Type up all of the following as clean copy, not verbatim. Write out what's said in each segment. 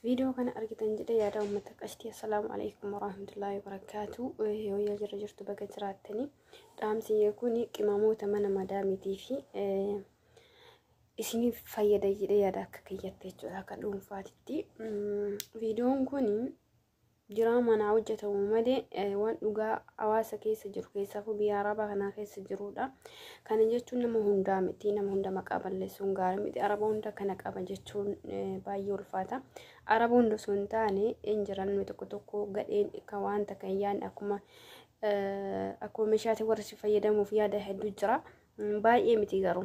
فيديو كان أرجتن جدا يا دوم متكشتي. السلام عليكم ورحمة الله وبركاته. ويا جرجرت بقى جراتني دامسي يكوني كماموت من مدامي تيفي اسمي فايدة جدا يا داك كيتي جدا كلهم فاتتي فيديو كوني جرام أنا وجهته ومدي وان لقى عواسة كيس جرو كيسا فو بيارابا هنا كيس جرو دا كان جتون نمهندا متي نمهندا مقابل لسونغار متي عربوندا كانك أبا جتون بايو الفاتا عربوندا سونتاني إنجران متكتوكو قدين كوان تكيان أكو مشاتي ورسي فايدا مفيادة هدو جرا باي متي غارو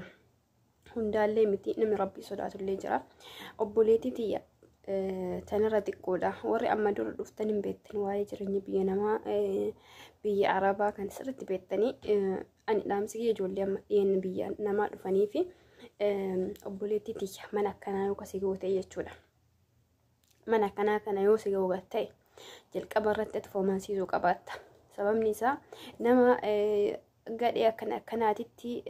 هندا اللي متي نمي ربي صدات اللي جرا أبوليتي تيا تنرى تقوله وري أما دور دفتن بيتن واي جرني بينما بي عربا كان سرت بيتني أنا لامسكي جولي ين بي نما دفني في أبوليتي تيجي منا كنا يوكسيجو تيجوله منا كنا يوسيجو تي جل كبرت تفهمانسي زو كبرت سبب نسا نما قال يا كنا تتي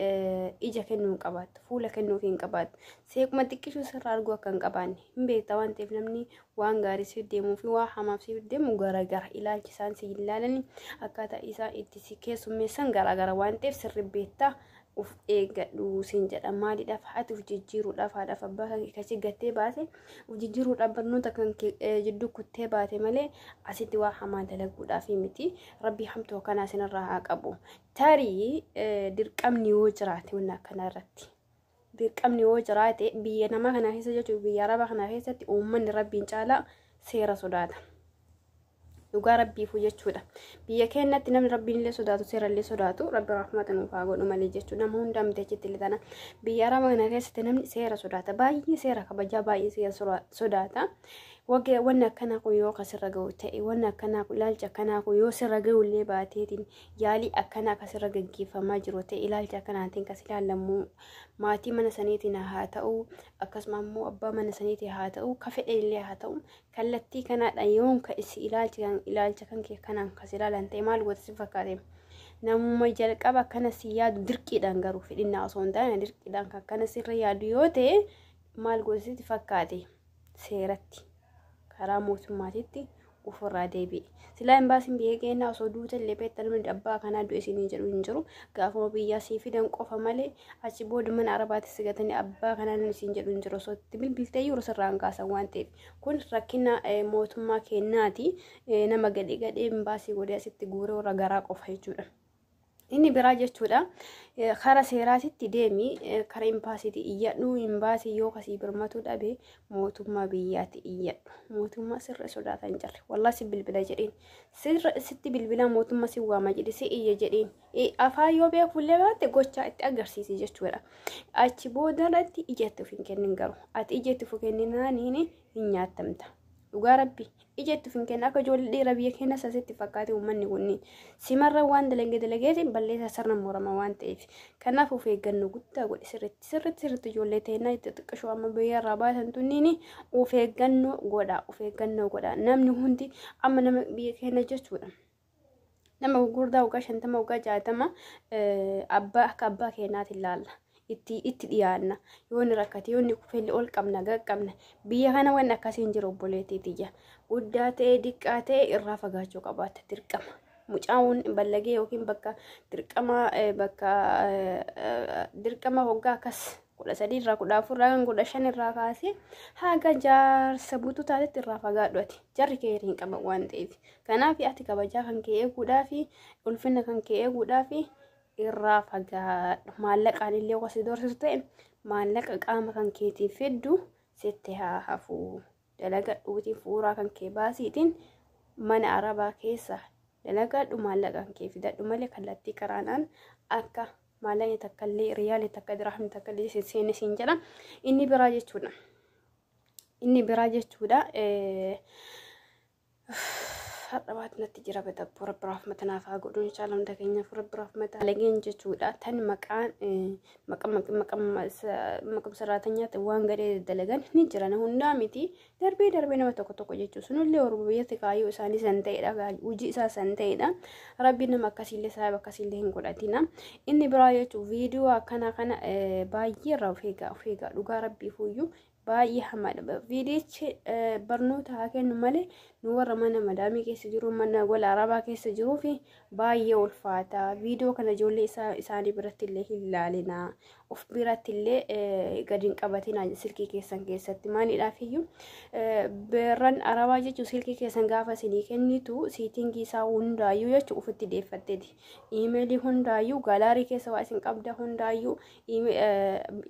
إجا كنو قبات فولا كنو كين قبات سيك ما تكشو سرار جوا كان قباني مبي توان تفهمني وان غاري سيدمو في واحد ما سيدمو غرا إلى جسان سيلالني أكاتا إسا إتسيكي سمي سان غرا وان تفسر بيتا وف إيجادو سنجد أمالي دفعات وجيجيرو دفع باها كاشي قتي باتي وجيجيرو دبرنو تكن جدو كتي باتي مالي أسيتي واحد ما دلقو دافي متي ربي حمتو كان سن الرهاق أبو تاري درقمني وجراتي ونا كان رتي درقمني وجراتي بينا ما كان هيسا جاتو بيارا كان هيسا ومن ربي انشالا سيرا صدادا dhugaa rabbii fu jechuudha biyya keenyatti namni rabbiin illee sodaatu seera illee sodaatu rabbi rahmatan ufaa godhu malee jechuudha nama hunda miteechitti illee tana biyya araba kana keessatti namni seera sodaata baay'ee seera kabajaa baay'ee seera sodaata wagee wanna akkana ku yoo kasirra ga'u ta'e wanna akkana ku ilaalcha akkana ku yoo sirra ga'u illee baateetiin yaalii akkana kasirra gaggeeffamaa jiru ta'e ilaalcha akkanaatiin kas ilaallamu maatii mana saniitiin haa ta'u akkasuma immoo abbaa mana saniitiin haa ta'u ka fedhe illee haa ta'u kallattii kanaadha yoon ka isi ilaalcha kan kee kanaan kas ilaalan ta'e maal goota si fakkaate namuma jalqaba akkana si yaadu dirqiidhaan garuu fedhinnaa osoo hin taane dirqiidhaan akkana sirra yaadu yoo ta'e maal goota si fakkaate seeratti karaa mootummaatitti ufirraa deebi'e silaa imbaasiin biyya keenyaa osoo duuta illee beektan abbaa kanaa du'e isinii jedhu hin jiru gaafuma biyyaa sii fidan qofa malee achi booda mana arabaatti sigatanii abbaa kanaa isin jedhu hin jiru osoo itti bilbiltee yeroo sirraan kaasan waan ta'eef kun rakkina mootummaa keenyaati nama gadhee imbaasii godhee asitti guuree warra garaa qofa jechuudha. Inni biraa jechuudha karaa seeraatitti deemi karaa imbaasiitti iyyadhu imbaasii yoo kasii birmatu dhabe mootummaa biyyaatti iyyadhu mootummaa sirra sodaatan jirre wallahi si bilbila jedheen sirra sitti bilbila mootummaa si waama jedhe si iyya jedheen afaan yoo beekullee baatte gochaa itti agarsiisi jechuudha achi boodarratti ijatti of hin kennin garuu ati ijatti of kenninaaniin hin nyaattamta dhugaa rabbi ijatti of hin kennin akka ijoollee dhiira biyya keenya sasitti fakkaate uummanni kunniin simarra waan dalageetiin balleessaa sirna murama waan ta'eef kanaaf of eeggannoo guddaa godhi sirritti ijoollee ta'ennaa itti xiqqashoo amma biyyarraa baasan tunniin of eeggannoo godha namni hundi amma nama biyya keenya jechuudha. Nama gurguddaa waggaa 50 waggaa 60 akka abbaa keenyaatti ilaalla. Itti dhiyaanna yoon rakkate yoon kufeellee ol qabna gaqqabna biyya kana waan akkasiin jiru obboleettiitiyya guddaa ta'e diqqaa ta'e irraa fagaachuu qabaata dirqama mucaawun ballagee yookiin bakka dirqama hoggaa akkas 13 irraa 14 irraa 15 irraa kaasee haga jaarsa buutuu taatetti irraa fagaadhuati jarri kee hin qaban waan ta'eef kanaaf ati kabajaa kan kee eeguudhaa fi ulfina kan kee eeguudhaa fi irraa fagaadhu maallaqaan illee wasi doorsisu ta'e maallaqa qaama kan keetiif feddu sitti haa hafu dalagadhuutii fuuraa kan kee baasiitiin mana arabaa keessa dalagadhu maallaqa kan kee fidadhu malee kallattii karaanaan akka maallaqni takkallee riyaalii takka dirhamni takkallee seenne siin jedha inni biraa jechuudha Har'awaat natti jira badabbo Rabbi rahmatanaaf haa godhu inshallah hunda keenyaaf Rabbi rahmata lageen jechuudha tan maqam saraatanyaatti waan gadhee dalagan ni jiran hundaa miti darbee nama tokko jechuudha sunillee warra biyyatti kaayyoo isaanii san ta'edha hojii isaa san ta'edha Rabbi nama akkasiillee saayib akkasiillee hin godhatina inni biraa jechuudha viidiyoo akkana kana baay'ee irraa of eegaa dhugaa Rabbii fuuyyuu باي حمد فيديوش برنوت هاكن مالي نور من مدامي كيس جرو من ولا عربا كيس جرو في باي والفاتا فيديو كان جولي إساني برت الله لنا وف برت الله قدين قبتنا سلكي كيسان كيسات ماني لا فيو برن عربا جيجو سلكي كيسان غافا سيني كنيتو سيتينجي ساون دايو يجو وفتي دي فتدي إيميلي هون دايو غالاري كيسا واسن قبدا هون دايو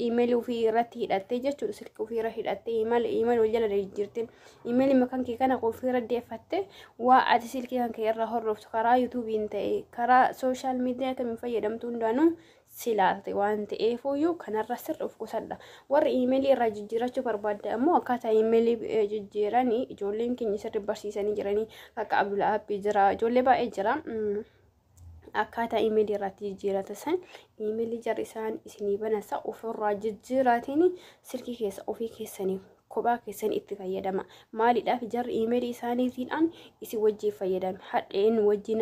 إيميلي وفي رتي هدأتي جيجو سلكي وفي رتي هدأتي إيميل وجل رجيرتين إيميلي مكان كي كان قوفي ردي فتي وعاد سلكي كان كي يرى هرفت كرا يوتيوب انتي كرا سوشال ميديا كمي فيدمتون دانو silaate waan ta'eefuyyuu kanarra sirri of qusadha warri iimeelii irraa jijjiirachuu barbaadda ammoo akkaataa iimeelii jijjiiranii ijoolleen keenya sirri barsiisanii jiranii akka Abdulaabii jira ijoollee baay'ee jira akkaataa iimeelii irratti jijjiirata san iimeelii jarri isaan isinii banasa ofirraa jijjiiraatiin sirkii keessa ofii keessanii kophaa keessan itti fayyadama maaliidhaaf jarri iimeelii isaaniitiin isi wajjii fayyadame hadheen wajjin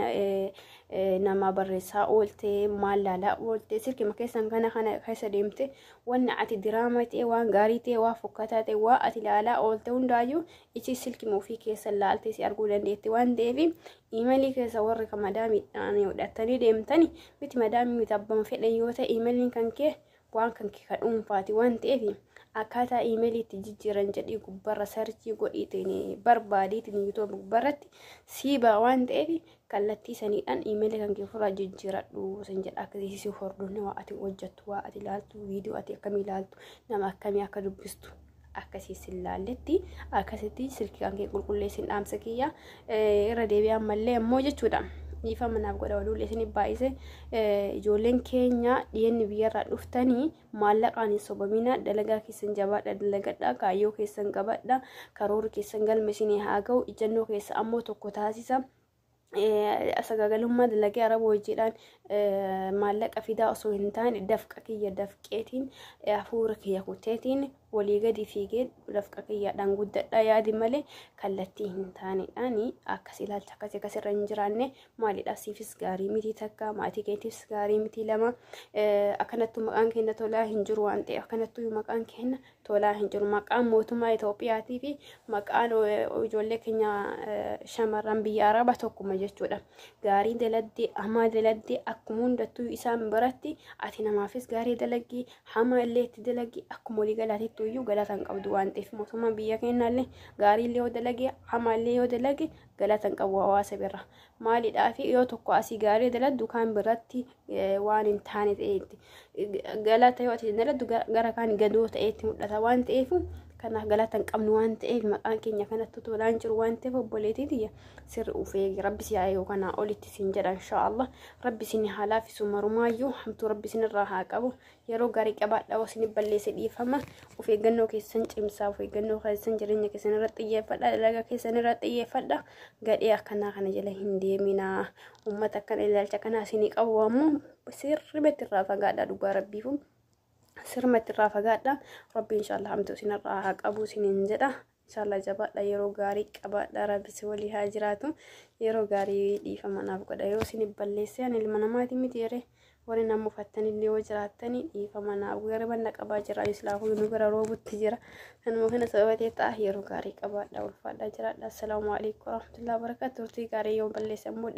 nama barreessaa oolte maalala oolte sirkii keessan kana keessa deemte wanna ati diraamaa ta'e waan gaarii ta'e waan fokkataa ta'e waan ati ilaalaa oolte hundaayyuu ichi silkii ofii keessa laaltee si arguu dandeetti waan ta'eef iimeelii keessa warri kan madaamiidhaan hodhatanii deemtani miti madaamii miti abbaan fedhan yoo ta'e iimeeliin kan kee waan kan kee kan dhuunfaati waan ta'eef akkaataa iimeelii itti jijjiiran jedhii gubbarra sarchii godhiitiin barbaadiitiin yuutuub gubbarratti siiba waan ta'eef kallattii saniidhaan iimeelii kan kee furaa jijjiiradhu san jedha akkasiisii hordofne waa ati hojjettu waa ati ilaaltu viidiyoo ati akkamii ilaaltu nama akkamii akka dubbistu akkasiisin laalletti akkasitti silkii kan kee qulqulleessin dhaamsa kiyya irra deebi'an mallee ammoo jechuudha. Ifa manaaf godha waluu leesini baay'ise ijoolleen keenya dhiyenni biyyarraa dhuftanii maallaqaan sobamina dalagaa keessan jabaadha dalagadha kaayyoo keessan qabadha karoora keessan galma isinii haa ga'u ijannoo keessa ammoo tokko taasisa asagagalummaa dalagee araba hojiidhaan maallaqa fidaa osoo hin taane dafqa kiyya dafqeetiin hafuura kiyya kuteetiin walii gadi fiigee dafqa kiyyaadhaan guddadha yaadi malee kallattii hin taaneedhaani akkas ilaalcha akkasirra hin jiraanne maalidha siifis gaarii miti takka maatii keetiifis gaarii miti lama akkanattuu maqaan keenya tolaa hin jiru waan ta'eef akkanattuu maqaan keenya tolaa hin jiru maqaan mootummaa Itoophiyaatii fi maqaan ijoollee keenya shamarran biyya araba tokkuma jechuudha gaarii daladdee hamaa daladdee akkuma hundattuu isaan biratti ati namaafis gaarii dalagii hamaa illee itti dalagii akkuma walii galaatitti iyyuu galatan qabdu waan ta'eef mootummaan biyya keenyaallee gaarii illee yoo dalagee hamaa illee yoo dalagee galatan qabu hawaasa bira maaliidhaaf yoo tokko asii gaarii daladdu kaan biratti waan hin taane ta'eetti galata yoo ati daladdu gara kaan gadoo ta'eetti mul'ata waan ta'eef kanaaf galatan qabnu waan ta'eef maqaan keenya kanatti tolaan jiru waan ta'eef obboleettii sirri ufee rabbi si haa yookaan olitti siin jedha inshaallah rabbi sin halaafisu marumaayyuu hamtu rabbi sin irraa haa qabu yeroo gaarii qabaadha wasin balleesse dhiifama of eeggannoo keessan cimsaa of eeggannoo keessan jireenya keessan irratti xiyyeeffadha dalagaa keessan irratti xiyyeeffadha gadhee akkanaa kana jala hin deeminaa uummata akkana ilaalcha kanaa isinii qabu ammoo sirriitti irraa fagaadha dhugaa rabbiifu sirmatti irraa fagaadha rabbi inshaallah hamtu isin irraa haa qabu isiniin jedha inshaallah jabaadha yeroo gaarii qabaadha rabbi si walii haa jiraatu yeroo gaarii dhiifama naaf godha yoo isin balleesse ani ilma namaati miti yeree warri nama uffatanii yoo jiraatanii dhiifama naaf gara banna qabaa jira islaafuu nu gara roobutti jira kanuma kana sababatee ta'a yeroo gaarii qabaadha ulfaadha jiraadha assalaamu alaykum warahmatullahi wabarakatuh turtii gaarii yoo balleesse ammoo